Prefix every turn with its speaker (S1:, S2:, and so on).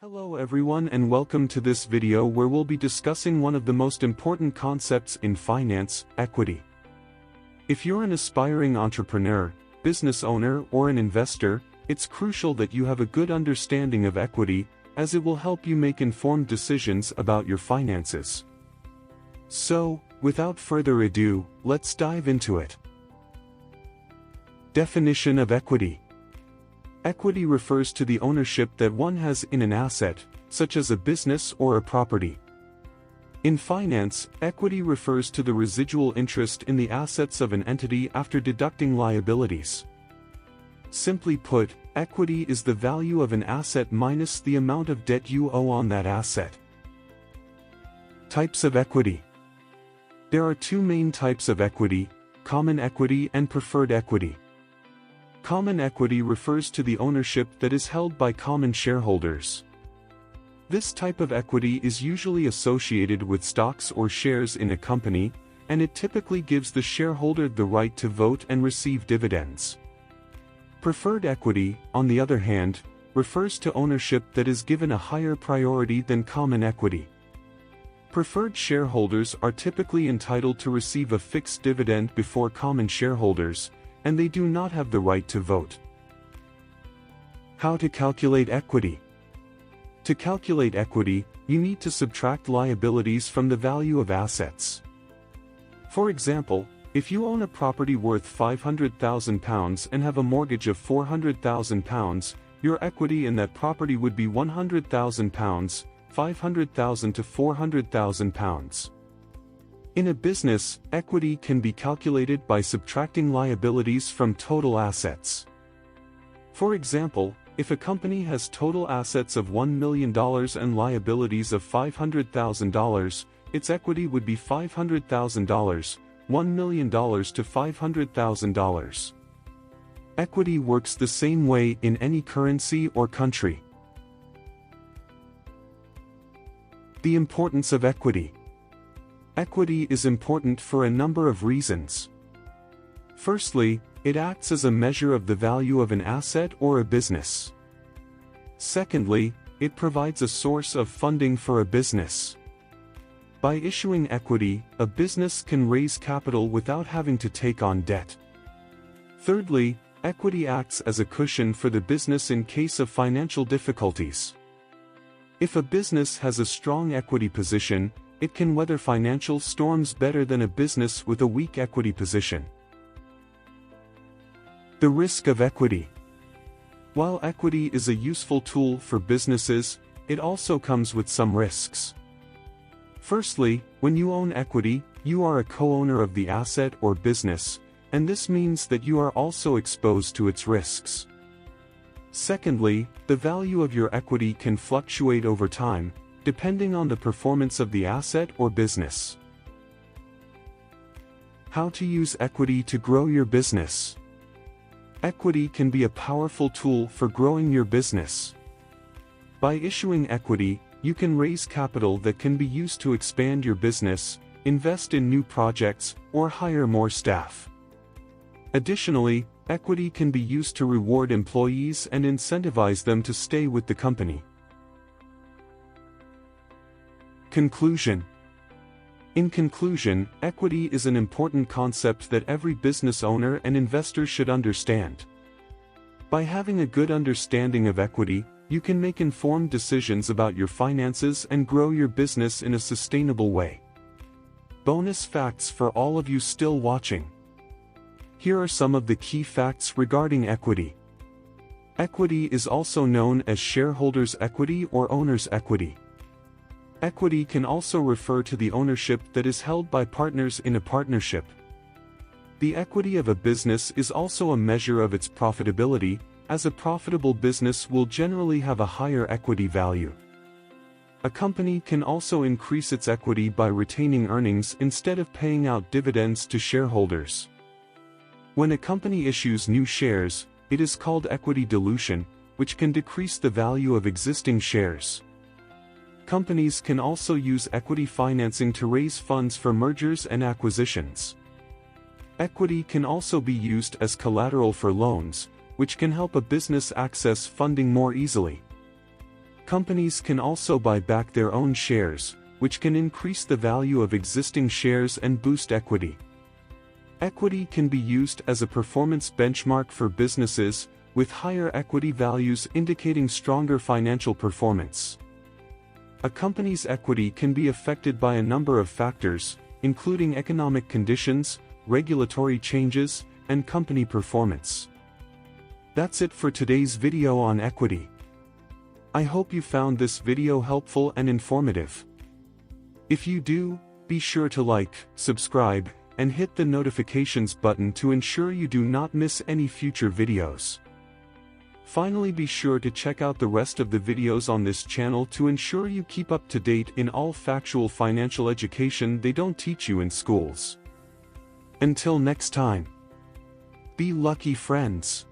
S1: Hello everyone and welcome to this video where we'll be discussing one of the most important concepts in finance, equity. If you're an aspiring entrepreneur, business owner or an investor, it's crucial that you have a good understanding of equity, as it will help you make informed decisions about your finances. So, without further ado, let's dive into it. Definition of equity. Equity refers to the ownership that one has in an asset, such as a business or a property. In finance, equity refers to the residual interest in the assets of an entity after deducting liabilities. Simply put, equity is the value of an asset minus the amount of debt you owe on that asset. Types of equity. There are two main types of equity: common equity and preferred equity. Common equity refers to the ownership that is held by common shareholders. This type of equity is usually associated with stocks or shares in a company, and it typically gives the shareholder the right to vote and receive dividends. Preferred equity, on the other hand, refers to ownership that is given a higher priority than common equity. Preferred shareholders are typically entitled to receive a fixed dividend before common shareholders, and they do not have the right to vote. How to calculate equity? To calculate equity, you need to subtract liabilities from the value of assets. For example, if you own a property worth £500,000 and have a mortgage of £400,000, your equity in that property would be £100,000, £500,000 to £400,000. In a business, equity can be calculated by subtracting liabilities from total assets. For example, if a company has total assets of $1 million and liabilities of $500,000, its equity would be $500,000, $1 million to $500,000. Equity works the same way in any currency or country. The importance of equity. Equity is important for a number of reasons. Firstly, it acts as a measure of the value of an asset or a business. Secondly, it provides a source of funding for a business. By issuing equity, a business can raise capital without having to take on debt. Thirdly, equity acts as a cushion for the business in case of financial difficulties. If a business has a strong equity position, it can weather financial storms better than a business with a weak equity position. The risk of equity. While equity is a useful tool for businesses, it also comes with some risks. Firstly, when you own equity, you are a co-owner of the asset or business, and this means that you are also exposed to its risks. Secondly, the value of your equity can fluctuate over time, depending on the performance of the asset or business. How to use equity to grow your business. Equity can be a powerful tool for growing your business. By issuing equity, you can raise capital that can be used to expand your business, invest in new projects, or hire more staff. Additionally, equity can be used to reward employees and incentivize them to stay with the company. Conclusion. In conclusion, equity is an important concept that every business owner and investor should understand. By having a good understanding of equity, you can make informed decisions about your finances and grow your business in a sustainable way. Bonus facts for all of you still watching. Here are some of the key facts regarding equity. Equity is also known as shareholders' equity or owner's equity. Equity can also refer to the ownership that is held by partners in a partnership. The equity of a business is also a measure of its profitability, as a profitable business will generally have a higher equity value. A company can also increase its equity by retaining earnings instead of paying out dividends to shareholders. When a company issues new shares, it is called equity dilution, which can decrease the value of existing shares. Companies can also use equity financing to raise funds for mergers and acquisitions. Equity can also be used as collateral for loans, which can help a business access funding more easily. Companies can also buy back their own shares, which can increase the value of existing shares and boost equity. Equity can be used as a performance benchmark for businesses, with higher equity values indicating stronger financial performance. A company's equity can be affected by a number of factors, including economic conditions, regulatory changes, and company performance. That's it for today's video on equity. I hope you found this video helpful and informative. If you do, be sure to like, subscribe, and hit the notifications button to ensure you do not miss any future videos. Finally, be sure to check out the rest of the videos on this channel to ensure you keep up to date in all factual financial education they don't teach you in schools. Until next time, be lucky, friends.